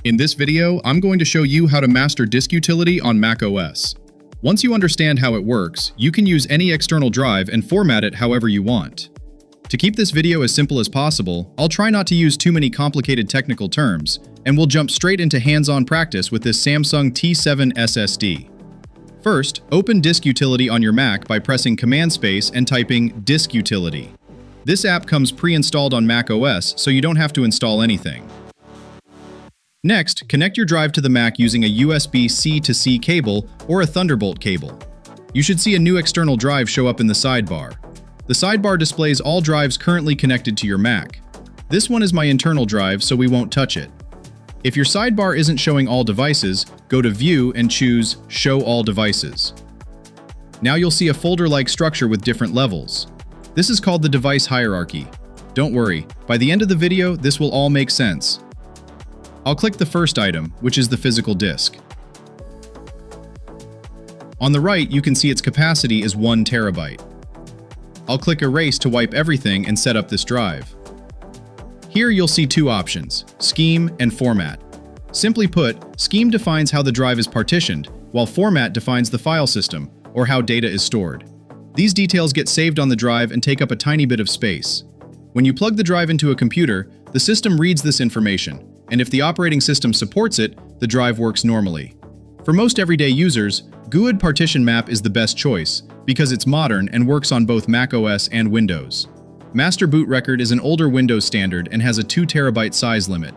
In this video, I'm going to show you how to master disk utility on macOS. Once you understand how it works, you can use any external drive and format it however you want. To keep this video as simple as possible, I'll try not to use too many complicated technical terms, and we'll jump straight into hands-on practice with this Samsung T7 SSD. First, open Disk Utility on your Mac by pressing Command Space and typing Disk Utility. This app comes pre-installed on macOS, so you don't have to install anything. Next, connect your drive to the Mac using a USB-C to C cable or a Thunderbolt cable. You should see a new external drive show up in the sidebar. The sidebar displays all drives currently connected to your Mac. This one is my internal drive, so we won't touch it. If your sidebar isn't showing all devices, go to View and choose Show All Devices. Now you'll see a folder-like structure with different levels. This is called the device hierarchy. Don't worry, by the end of the video, this will all make sense. I'll click the first item, which is the physical disk. On the right, you can see its capacity is 1 terabyte. I'll click Erase to wipe everything and set up this drive. Here you'll see two options, Scheme and Format. Simply put, Scheme defines how the drive is partitioned, while Format defines the file system, or how data is stored. These details get saved on the drive and take up a tiny bit of space. When you plug the drive into a computer, the system reads this information, and if the operating system supports it, the drive works normally. For most everyday users, GUID Partition Map is the best choice, because it's modern and works on both macOS and Windows. Master Boot Record is an older Windows standard and has a 2 terabyte size limit.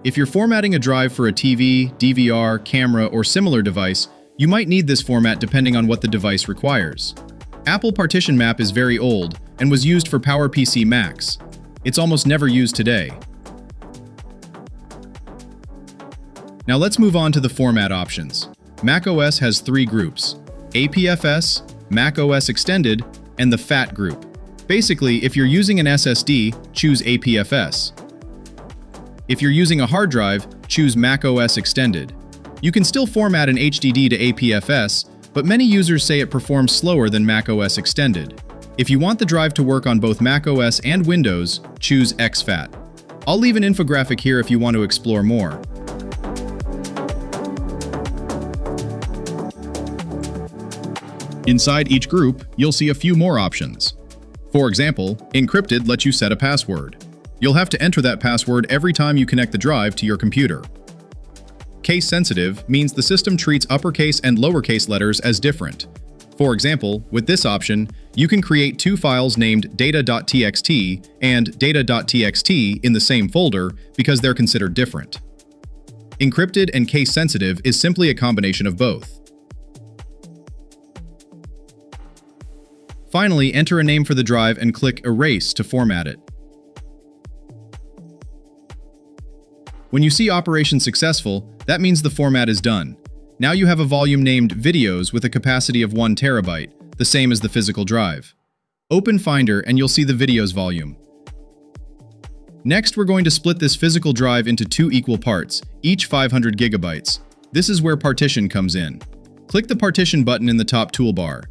If you're formatting a drive for a TV, DVR, camera, or similar device, you might need this format depending on what the device requires. Apple Partition Map is very old and was used for PowerPC Macs. It's almost never used today. Now let's move on to the format options. macOS has 3 groups: APFS, macOS Extended, and the FAT group. Basically, if you're using an SSD, choose APFS. If you're using a hard drive, choose macOS Extended. You can still format an HDD to APFS, but many users say it performs slower than macOS Extended. If you want the drive to work on both macOS and Windows, choose exFAT. I'll leave an infographic here if you want to explore more. Inside each group, you'll see a few more options. For example, Encrypted lets you set a password. You'll have to enter that password every time you connect the drive to your computer. Case Sensitive means the system treats uppercase and lowercase letters as different. For example, with this option, you can create 2 files named data.txt and data.txt in the same folder because they're considered different. Encrypted and Case Sensitive is simply a combination of both. Finally, enter a name for the drive and click Erase to format it. When you see Operation Successful, that means the format is done. Now you have a volume named Videos with a capacity of 1 terabyte, the same as the physical drive. Open Finder and you'll see the Videos volume. Next, we're going to split this physical drive into 2 equal parts, each 500 gigabytes. This is where Partition comes in. Click the Partition button in the top toolbar.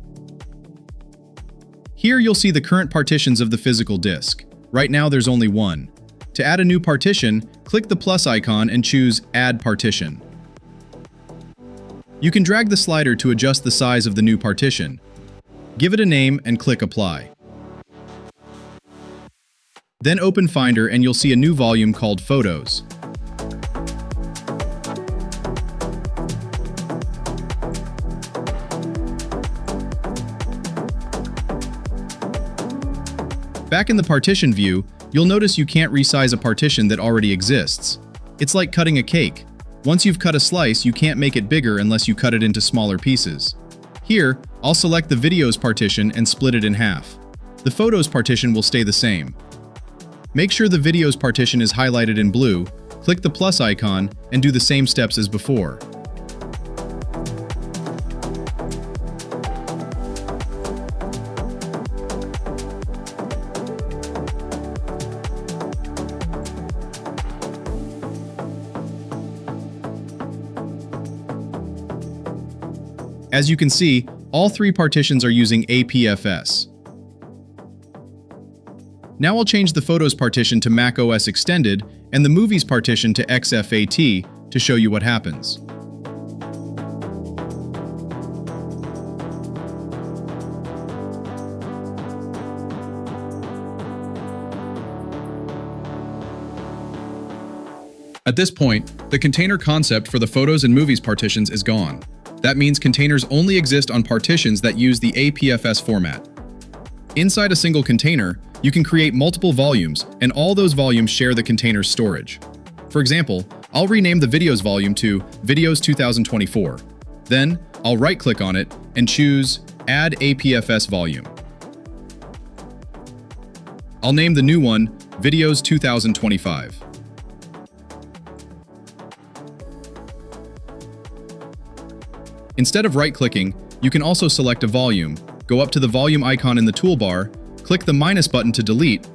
Here you'll see the current partitions of the physical disk. Right now there's only one. To add a new partition, click the plus icon and choose Add Partition. You can drag the slider to adjust the size of the new partition. Give it a name and click Apply. Then open Finder and you'll see a new volume called Photos. Back in the partition view, you'll notice you can't resize a partition that already exists. It's like cutting a cake. Once you've cut a slice, you can't make it bigger unless you cut it into smaller pieces. Here, I'll select the Videos partition and split it in half. The Photos partition will stay the same. Make sure the Videos partition is highlighted in blue, click the plus icon, and do the same steps as before. As you can see, all 3 partitions are using APFS. Now I'll change the Photos partition to macOS Extended and the Movies partition to exFAT to show you what happens. At this point, the container concept for the photos and movies partitions is gone. That means containers only exist on partitions that use the APFS format. Inside a single container, you can create multiple volumes, and all those volumes share the container's storage. For example, I'll rename the videos volume to Videos 2024. Then, I'll right-click on it and choose Add APFS Volume. I'll name the new one Videos 2025. Instead of right-clicking, you can also select a volume, go up to the volume icon in the toolbar, click the minus button to delete,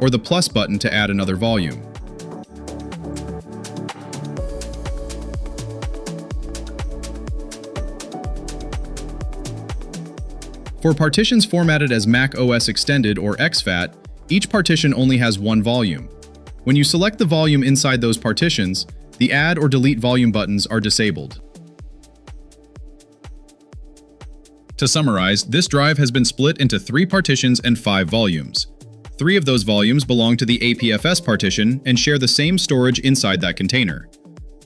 or the plus button to add another volume. For partitions formatted as macOS Extended or exFAT, each partition only has one volume. When you select the volume inside those partitions, the add or delete volume buttons are disabled. To summarize, this drive has been split into 3 partitions and 5 volumes. 3 of those volumes belong to the APFS partition and share the same storage inside that container.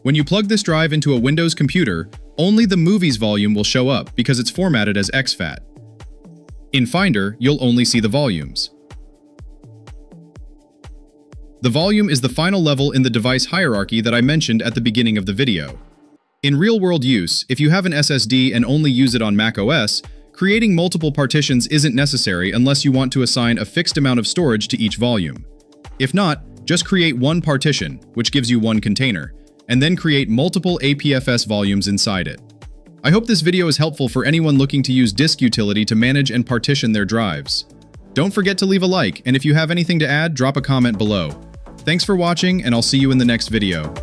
When you plug this drive into a Windows computer, only the movies volume will show up because it's formatted as exFAT. In Finder, you'll only see the volumes. The volume is the final level in the device hierarchy that I mentioned at the beginning of the video. In real-world use, if you have an SSD and only use it on macOS, creating multiple partitions isn't necessary unless you want to assign a fixed amount of storage to each volume. If not, just create one partition, which gives you one container, and then create multiple APFS volumes inside it. I hope this video is helpful for anyone looking to use disk utility to manage and partition their drives. Don't forget to leave a like, and if you have anything to add, drop a comment below. Thanks for watching, and I'll see you in the next video.